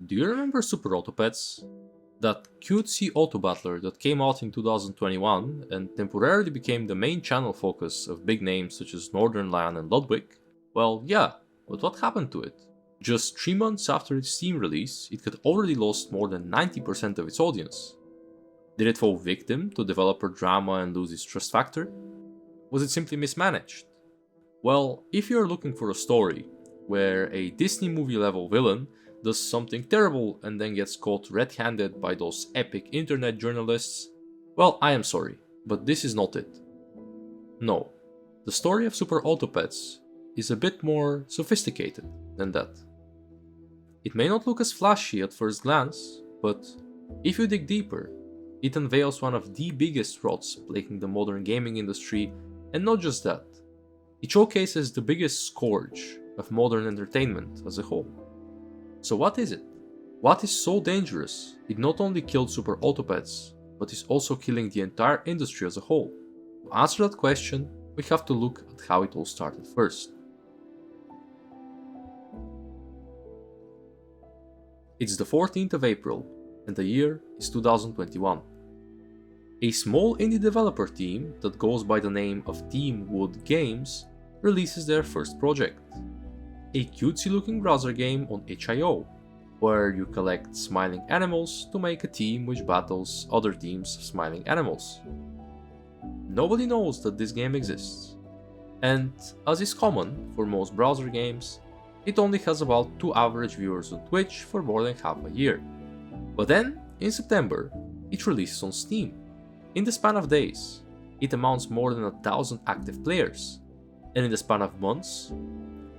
Do you remember Super Autopets? That cutesy auto battler that came out in 2021 and temporarily became the main channel focus of big names such as Northern Lion and Ludwig? Well, yeah, but what happened to it? Just 3 months after its Steam release, it had already lost more than 90% of its audience. Did it fall victim to developer drama and lose its trust factor? Was it simply mismanaged? Well, if you're looking for a story where a Disney movie level villain does something terrible and then gets caught red-handed by those epic internet journalists, well, I am sorry, but this is not it. No, the story of Super Autopets is a bit more sophisticated than that. It may not look as flashy at first glance, but if you dig deeper, it unveils one of the biggest rots plaguing the modern gaming industry, and not just that, it showcases the biggest scourge of modern entertainment as a whole. So what is it? What is so dangerous? It not only killed Super Autopets, but is also killing the entire industry as a whole. To answer that question, we have to look at how it all started first. It's the 14th of April, and the year is 2021. A small indie developer team that goes by the name of Team Wood Games releases their first project. A cutesy looking browser game on itch.io, where you collect smiling animals to make a team which battles other teams of smiling animals. Nobody knows that this game exists, and as is common for most browser games, it only has about 2 average viewers on Twitch for more than half a year. But then, in September, it releases on Steam. In the span of days, it amounts more than 1,000 active players, and in the span of months,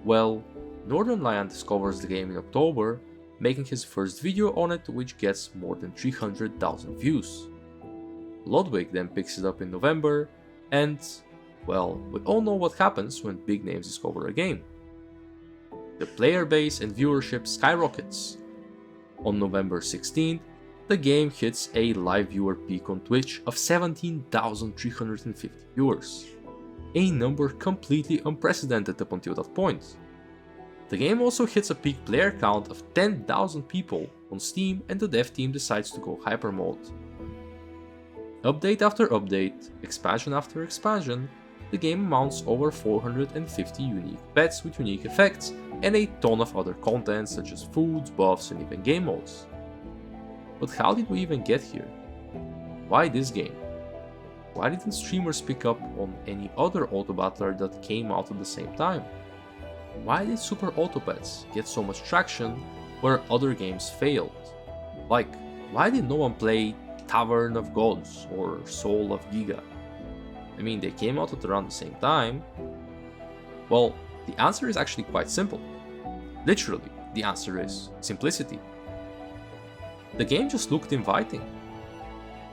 well, Northern Lion discovers the game in October, making his first video on it, which gets more than 300,000 views. Ludwig then picks it up in November, and, well, we all know what happens when big names discover a game. The player base and viewership skyrockets. On November 16th, the game hits a live viewer peak on Twitch of 17,350 viewers, a number completely unprecedented up until that point. The game also hits a peak player count of 10,000 people on Steam, and the dev team decides to go hyper mode. Update after update, expansion after expansion, the game mounts over 450 unique pets with unique effects and a ton of other content such as foods, buffs, and even game modes. But how did we even get here? Why this game? Why didn't streamers pick up on any other auto battler that came out at the same time? Why did Super Autopets get so much traction where other games failed? Like, why did no one play Tavern of Gods or Soul of Giga? I mean, they came out at around the same time. Well, the answer is actually quite simple. Literally, the answer is simplicity. The game just looked inviting.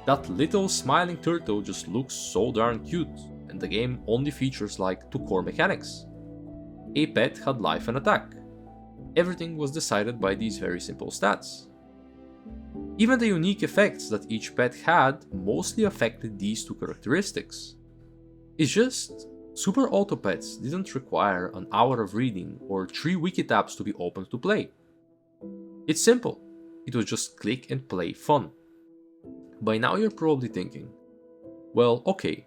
That little smiling turtle just looks so darn cute, and the game only features like 2 core mechanics. A pet had life and attack. Everything was decided by these very simple stats. Even the unique effects that each pet had mostly affected these 2 characteristics. It's just, Super Autopets didn't require an hour of reading or 3 wiki tabs to be opened to play. It's simple, it was just click and play fun. By now you're probably thinking, well, okay,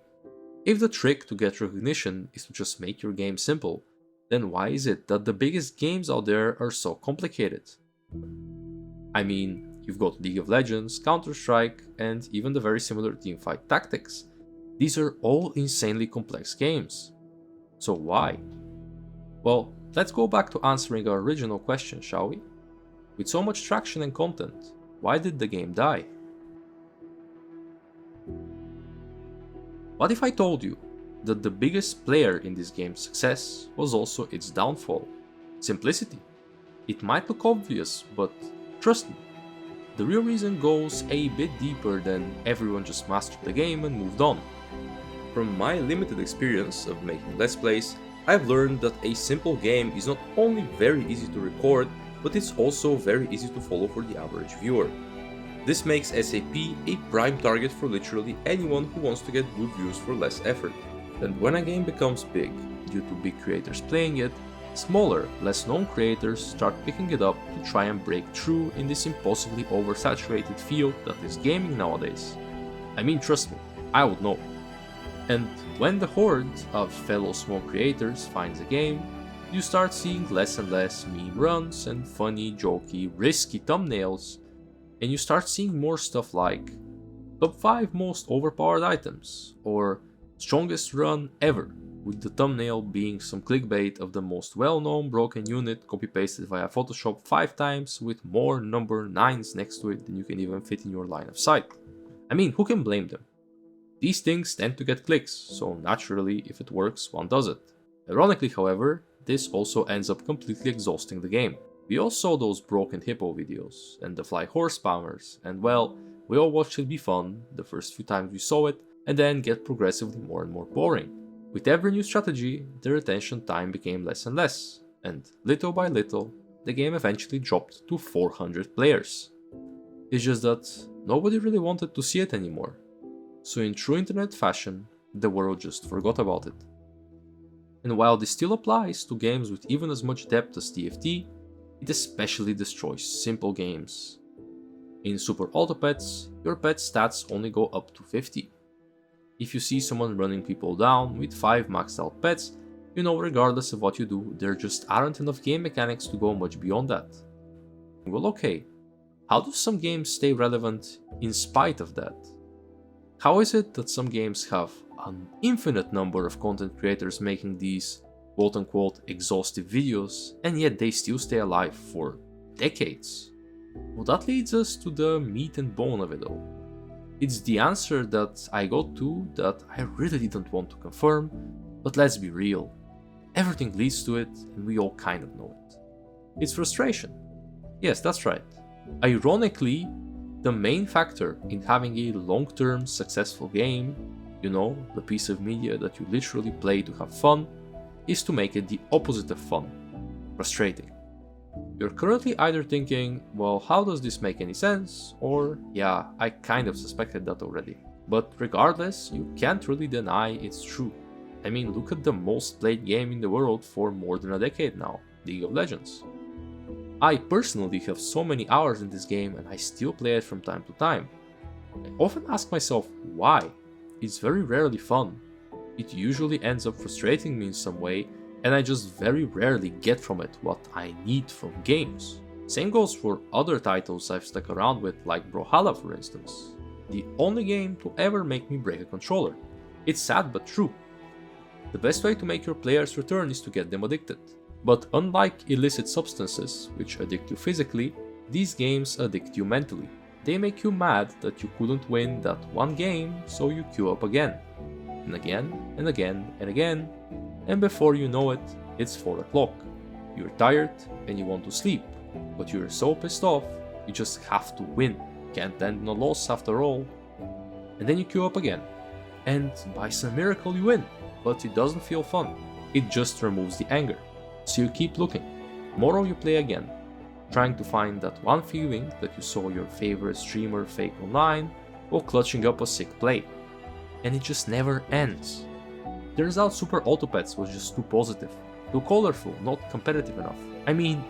if the trick to get recognition is to just make your game simple, then why is it that the biggest games out there are so complicated? I mean, you've got League of Legends, Counter-Strike, and even the very similar Teamfight Tactics. These are all insanely complex games. So why? Well, let's go back to answering our original question, shall we? With so much traction and content, why did the game die? What if I told you that the biggest player in this game's success was also its downfall? Simplicity. It might look obvious, but trust me, the real reason goes a bit deeper than everyone just mastered the game and moved on. From my limited experience of making Let's Plays, I've learned that a simple game is not only very easy to record, but it's also very easy to follow for the average viewer. This makes SAP a prime target for literally anyone who wants to get good views for less effort. And when a game becomes big, due to big creators playing it, Smaller, less known creators start picking it up to try and break through in this impossibly oversaturated field that is gaming nowadays. I mean, trust me, I would know. And when the horde of fellow small creators finds a game, you start seeing less and less meme runs and funny, jokey, risky thumbnails, and you start seeing more stuff like top 5 most overpowered items or strongest run ever, with the thumbnail being some clickbait of the most well-known broken unit copy-pasted via Photoshop 5 times with more number 9s next to it than you can even fit in your line of sight. I mean, who can blame them? These things tend to get clicks, so naturally, if it works, one does it. Ironically, however, this also ends up completely exhausting the game. We all saw those broken hippo videos, and the fly horse spammers, and well, we all watched it be fun the first few times we saw it, and then get progressively more and more boring. With every new strategy, the retention time became less and less, and little by little, the game eventually dropped to 400 players. It's just that nobody really wanted to see it anymore, so in true internet fashion, the world just forgot about it. And while this still applies to games with even as much depth as TFT, it especially destroys simple games. In Super Auto Pets, your pet's stats only go up to 50. If you see someone running people down with 5 maxed out pets, you know regardless of what you do, there just aren't enough game mechanics to go much beyond that. Well, okay, how do some games stay relevant in spite of that? How is it that some games have an infinite number of content creators making these quote-unquote exhaustive videos, and yet they still stay alive for decades? Well, that leads us to the meat and bone of it all. It's the answer that I got to that I really didn't want to confirm, but let's be real. Everything leads to it, and we all kind of know it. It's frustration. Yes, that's right. Ironically, the main factor in having a long-term successful game, you know, the piece of media that you literally play to have fun, is to make it the opposite of fun. Frustrating. You're currently either thinking, well, how does this make any sense? Or, yeah, I kind of suspected that already. But regardless, you can't really deny it's true. I mean, look at the most played game in the world for more than a decade now, League of Legends. I personally have so many hours in this game and I still play it from time to time. I often ask myself why. It's very rarely fun. It usually ends up frustrating me in some way, and I just very rarely get from it what I need from games. Same goes for other titles I've stuck around with, like Brawlhalla for instance. The only game to ever make me break a controller. It's sad but true. The best way to make your players return is to get them addicted. But unlike illicit substances, which addict you physically, these games addict you mentally. They make you mad that you couldn't win that one game, so you queue up again. And again, and again, and again, and before you know it, it's 4 o'clock. You're tired and you want to sleep, but you're so pissed off, you just have to win. Can't end on a loss after all. And then you queue up again. And by some miracle you win, but it doesn't feel fun. It just removes the anger. So you keep looking. Tomorrow you play again, trying to find that one feeling that you saw your favorite streamer fake online, or clutching up a sick play. And it just never ends. Turns out Super Auto Pets was just too positive, too colorful, not competitive enough. I mean,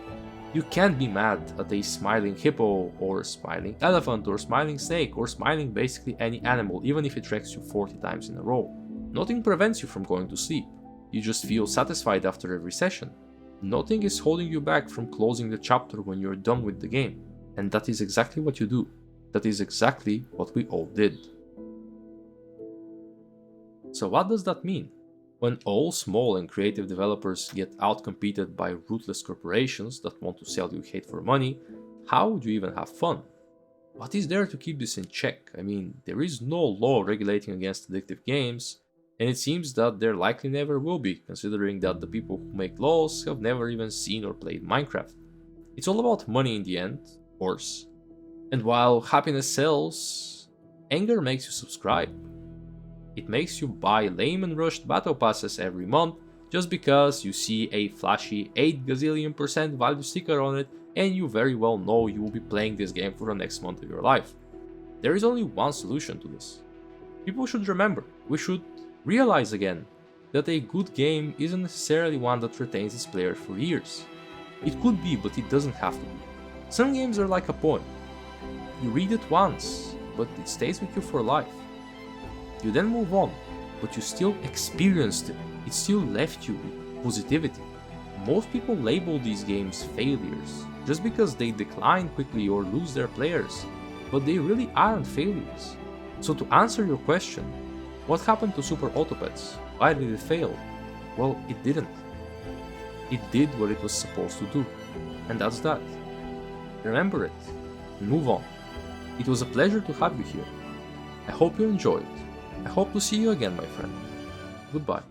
you can't be mad at a smiling hippo, or smiling elephant, or smiling snake, or smiling basically any animal, even if it wrecks you 40 times in a row. Nothing prevents you from going to sleep. You just feel satisfied after every session. Nothing is holding you back from closing the chapter when you're done with the game. And that is exactly what you do. That is exactly what we all did. So what does that mean? When all small and creative developers get outcompeted by ruthless corporations that want to sell you hate for money, how would you even have fun? What is there to keep this in check? I mean, there is no law regulating against addictive games, and it seems that there likely never will be, considering that the people who make laws have never even seen or played Minecraft. It's all about money in the end, of course. And while happiness sells, anger makes you subscribe. It makes you buy lame and rushed battle passes every month just because you see a flashy 8 gazillion% value sticker on it and you very well know you will be playing this game for the next month of your life. There is only one solution to this. People should remember, we should realize again that a good game isn't necessarily one that retains its players for years. It could be, but it doesn't have to be. Some games are like a poem. You read it once, but it stays with you for life. You then move on, but you still experienced it. It still left you with positivity. Most people label these games failures, just because they decline quickly or lose their players, but they really aren't failures. So to answer your question, what happened to Super Autopets? Why did it fail? Well, it didn't. It did what it was supposed to do, and that's that. Remember it, and move on. It was a pleasure to have you here. I hope you enjoyed. I hope to see you again, my friend. Goodbye.